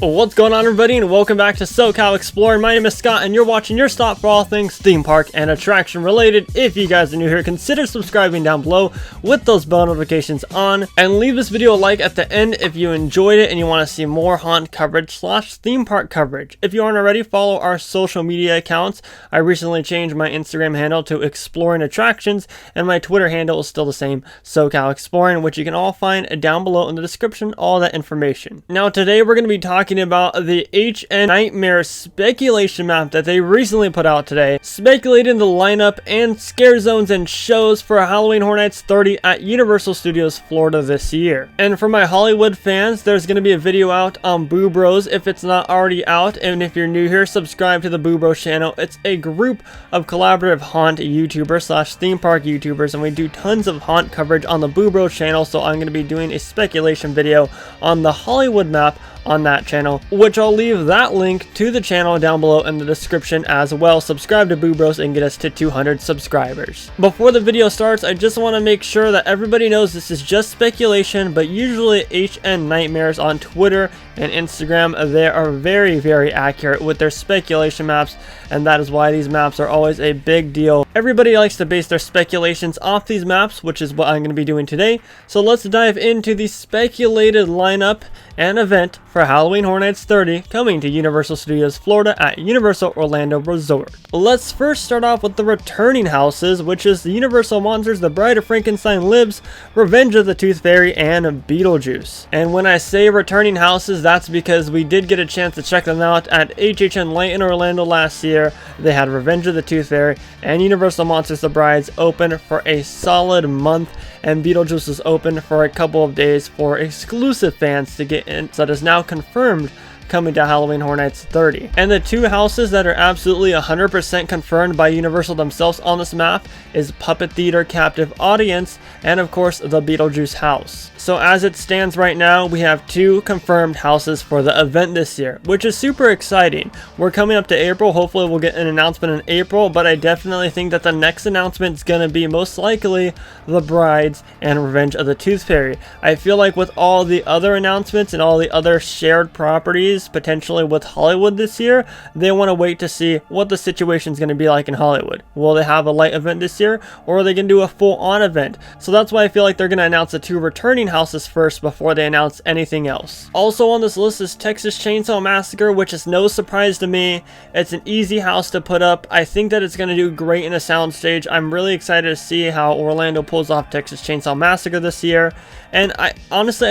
What's going on, everybody, and welcome back to SoCal Exploring. My name is Scott, and you're watching your stop for all things theme park and attraction related. If you guys are new here, consider subscribing down below with those bell notifications on, and leave this video a like at the end if you enjoyed it and you want to see more haunt coverage / theme park coverage. If you aren't already, follow our social media accounts. I recently changed my Instagram handle to Exploring Attractions, and my Twitter handle is still the same, SoCal Exploring, which you can all find down below in the description, all that information. Now today we're going to be talking about the HHN Nightmare speculation map that they recently put out today, speculating the lineup and scare zones and shows for Halloween Horror Nights 30 at Universal Studios Florida this year. And for my Hollywood fans, there's going to be a video out on Boo Bros if it's not already out, and if you're new here, subscribe to the Boo Bros channel. It's a group of collaborative haunt YouTubers / theme park YouTubers, and we do tons of haunt coverage on the Boo Bros channel, so I'm going to be doing a speculation video on the Hollywood map on that channel, which I'll leave that link to the channel down below in the description as well. Subscribe to Boo Bros and get us to 200 subscribers. Before the video starts, I just want to make sure that everybody knows this is just speculation, but usually HN Nightmares on Twitter and Instagram, they are very accurate with their speculation maps, and that is why these maps are always a big deal. Everybody likes to base their speculations off these maps, which is what I'm going to be doing today. So let's dive into the speculated lineup and event for Halloween Horror Nights 30 coming to Universal Studios Florida at Universal Orlando Resort. Let's first start off with the returning houses, which is the Universal Monsters, The Bride of Frankenstein Lives, Revenge of the Tooth Fairy, and Beetlejuice. And when I say returning houses, that's because we did get a chance to check them out at HHN Light in Orlando last year. They had Revenge of the Tooth Fairy and Universal Monsters The Brides open for a solid month, and Beetlejuice is open for a couple of days for exclusive fans to get in. So it is now confirmed coming to Halloween Horror Nights 30. And the two houses that are absolutely 100% confirmed by Universal themselves on this map is Puppet Theater Captive Audience and of course the Beetlejuice house. So as it stands right now, we have two confirmed houses for the event this year, which is super exciting. We're coming up to April. Hopefully we'll get an announcement in April, but I definitely think that the next announcement is going to be most likely The Brides and Revenge of the Tooth Fairy. I feel like with all the other announcements and all the other shared properties potentially with Hollywood this year, they want to wait to see what the situation is going to be like in Hollywood. Will they have a light event this year, or are they going to do a full-on event? So that's why I feel like they're going to announce the two returning houses first before they announce anything else. Also on this list is Texas Chainsaw Massacre, which is no surprise to me. It's an easy house to put up. I think that it's going to do great in a soundstage. I'm really excited to see how Orlando pulls off Texas Chainsaw Massacre this year. And I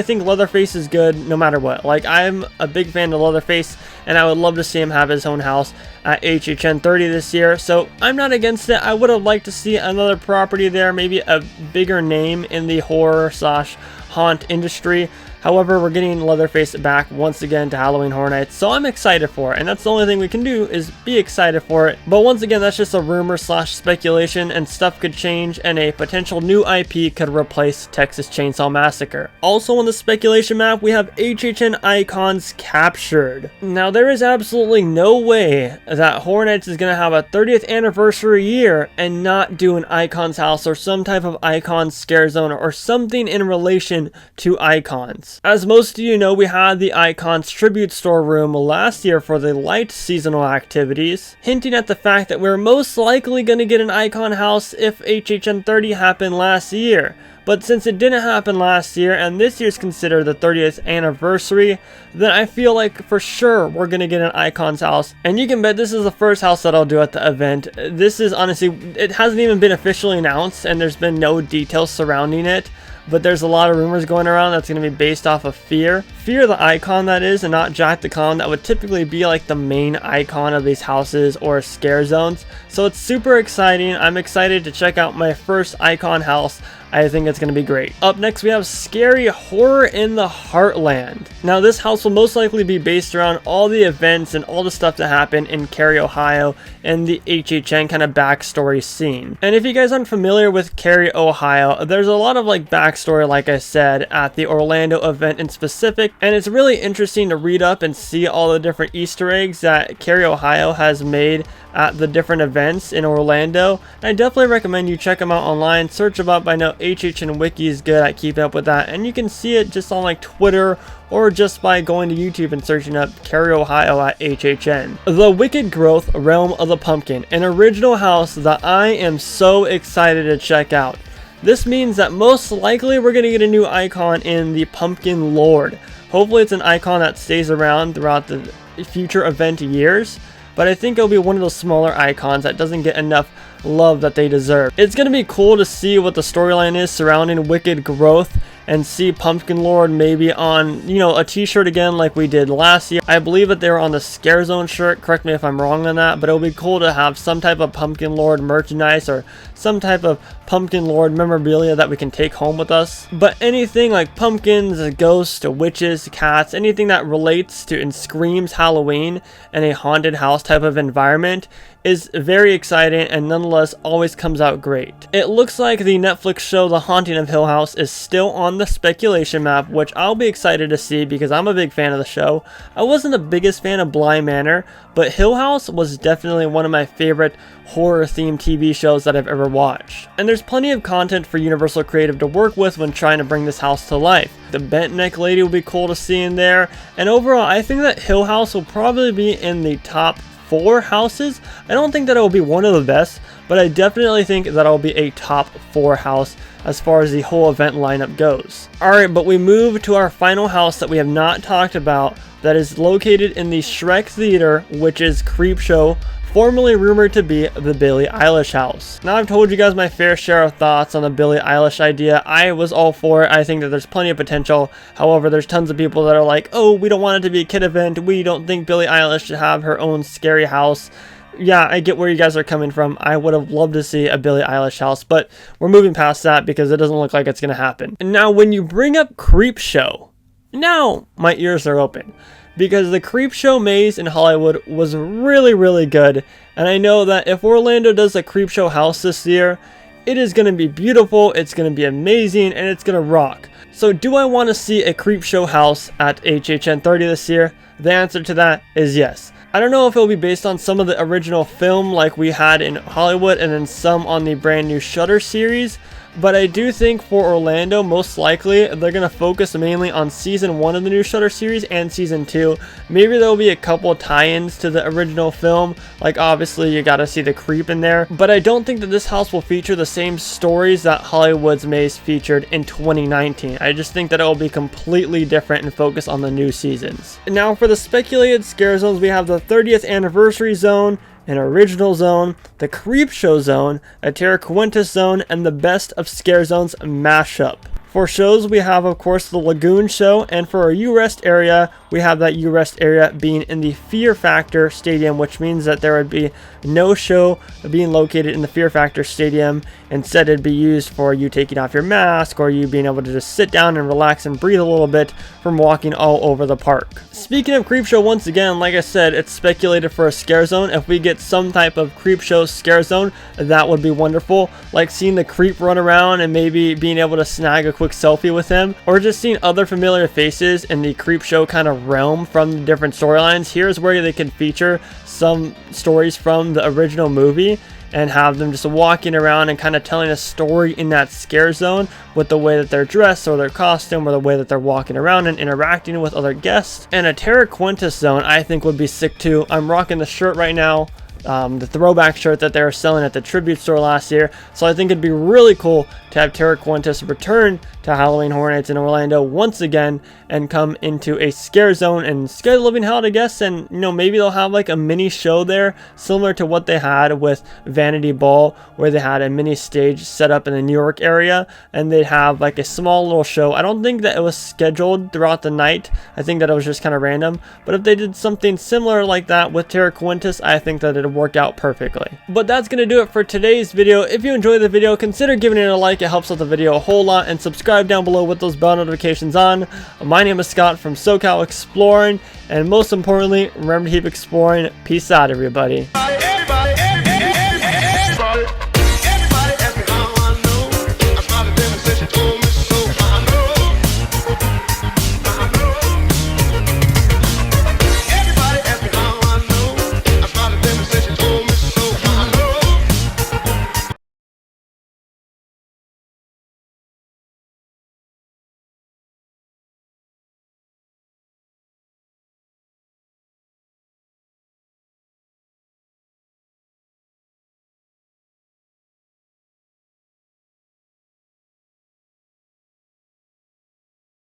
think Leatherface is good no matter what. Like, I'm a big fan of Leatherface, and I would love to see him have his own house at HHN 30 this year. So I'm not against it. I would have liked to see another property there, maybe a bigger name in the horror / haunt industry. However, we're getting Leatherface back once again to Halloween Horror Nights, so I'm excited for it, and that's the only thing we can do is be excited for it. But once again, that's just a rumor / speculation, and stuff could change, and a potential new IP could replace Texas Chainsaw Massacre. Also on the speculation map, we have HHN icons captured. Now, there is absolutely no way that Horror Nights is going to have a 30th anniversary year and not do an icons house or some type of icons scare zone or something in relation to icons. As most of you know, we had the Icons Tribute Store room last year for the light seasonal activities, hinting at the fact that we're most likely going to get an Icon house if HHN 30 happened last year. But since it didn't happen last year, and this year's considered the 30th anniversary, then I feel like for sure we're going to get an Icons house. And you can bet this is the first house that I'll do at the event. This is honestly, it hasn't even been officially announced, and there's been no details surrounding it. But there's a lot of rumors going around that's going to be based off of Fear the icon, that is, and not Jack the Clown. That would typically be like the main icon of these houses or scare zones. So it's super exciting. I'm excited to check out my first icon house. I think it's going to be great. Up next, we have Scary Horror in the Heartland. Now, this house will most likely be based around all the events and all the stuff that happened in Cary, Ohio, and the HHN kind of backstory scene. And if you guys aren't familiar with Cary, Ohio, there's a lot of like backstory, like I said, at the Orlando event in specific, And it's really interesting to read up and see all the different Easter eggs that Cary, Ohio has made at the different events in Orlando. And I definitely recommend you check them out online, search them up. I know HHN Wiki is good at keeping up with that, and you can see it just on like Twitter or just by going to YouTube and searching up Cary, Ohio at HHN. The Wicked Growth Realm of the Pumpkin, an original house that I am so excited to check out. This means that most likely we're going to get a new icon in the Pumpkin Lord. Hopefully it's an icon that stays around throughout the future event years, but I think it'll be one of those smaller icons that doesn't get enough love that they deserve. It's going to be cool to see what the storyline is surrounding Wicked Growth and see Pumpkin Lord maybe on, you know, a t-shirt again like we did last year. I believe that they were on the Scare Zone shirt, correct me if I'm wrong on that, but it'll be cool to have some type of Pumpkin Lord merchandise or some type of Pumpkin Lord memorabilia that we can take home with us. But anything like pumpkins, ghosts, witches, cats, anything that relates to and screams Halloween and a haunted house type of environment is very exciting and nonetheless always comes out great. It looks like the Netflix show The Haunting of Hill House is still on the speculation map, which I'll be excited to see because I'm a big fan of the show. I wasn't the biggest fan of Bly Manor, but Hill House was definitely one of my favorite horror themed TV shows that I've ever watched. And there's plenty of content for Universal Creative to work with when trying to bring this house to life. The bent neck lady will be cool to see in there, and overall I think that Hill House will probably be in the top 4 houses. I don't think that it will be one of the best, but I definitely think that it'll be a top 4 house as far as the whole event lineup goes. Alright, but we move to our final house that we have not talked about that is located in the Shrek Theater, which is Creepshow, formerly rumored to be the Billie Eilish house. Now I've told you guys my fair share of thoughts on the Billie Eilish idea. I was all for it. I think that there's plenty of potential. However, there's tons of people that are like, oh, we don't want it to be a kid event. We don't think Billie Eilish should have her own scary house. Yeah, I get where you guys are coming from. I would have loved to see a Billie Eilish house, but we're moving past that because it doesn't look like it's going to happen. And now when you bring up Creepshow, now my ears are open. Because the Creepshow maze in Hollywood was really good, and I know that if Orlando does a Creepshow house this year, it is going to be beautiful, it's going to be amazing, and it's going to rock. So do I want to see a Creepshow house at HHN 30 this year? The answer to that is yes. I don't know if it'll be based on some of the original film like we had in Hollywood and then some on the brand new Shudder series, but I do think for Orlando, most likely, they're going to focus mainly on Season 1 of the new Shudder series and Season 2. Maybe there will be a couple tie-ins to the original film, like obviously you got to see the creep in there. But I don't think that this house will feature the same stories that Hollywood's Maze featured in 2019. I just think that it will be completely different and focus on the new seasons. And now for the speculated scare zones, we have the 30th Anniversary Zone, an original zone, the Creepshow zone, a Terra Quintus zone, and the Best of Scare Zones mashup. For shows, we have, of course, the Lagoon Show, and for our U-Rest area, we have that U-Rest area being in the Fear Factor Stadium, which means that there would be no show being located in the Fear Factor Stadium. Instead, it'd be used for you taking off your mask or you being able to just sit down and relax and breathe a little bit from walking all over the park. Speaking of Creepshow, once again, like I said, it's speculated for a scare zone. If we get some type of Creepshow scare zone, that would be wonderful. Like seeing the creep run around and maybe being able to snag a quick selfie with him, or just seeing other familiar faces in the Creepshow kind of realm from the different storylines. Here's where they can feature some stories from the original movie and have them just walking around and kind of telling a story in that scare zone with the way that they're dressed or their costume or the way that they're walking around and interacting with other guests. And a Terra Quintus zone I think would be sick too. I'm rocking the shirt right now, the throwback shirt that they were selling at the tribute store last year, so I think it'd be really cool to have Terra Quintus return to Halloween Horror Nights in Orlando once again and come into a scare zone and scare the living hell out of guests. And you know, maybe they'll have like a mini show there similar to what they had with Vanity Ball, where they had a mini stage set up in the New York area and they'd have like a small little show. I don't think that it was scheduled throughout the night, I think that it was just kind of random, but if they did something similar like that with Terra Quintus, I think that it'd work out perfectly. But that's gonna do it for today's video. If you enjoyed the video, consider giving it a like. It helps out the video a whole lot, and subscribe down below with those bell notifications on. My name is Scott from SoCal Exploring, and most importantly, remember to keep exploring. Peace out, everybody.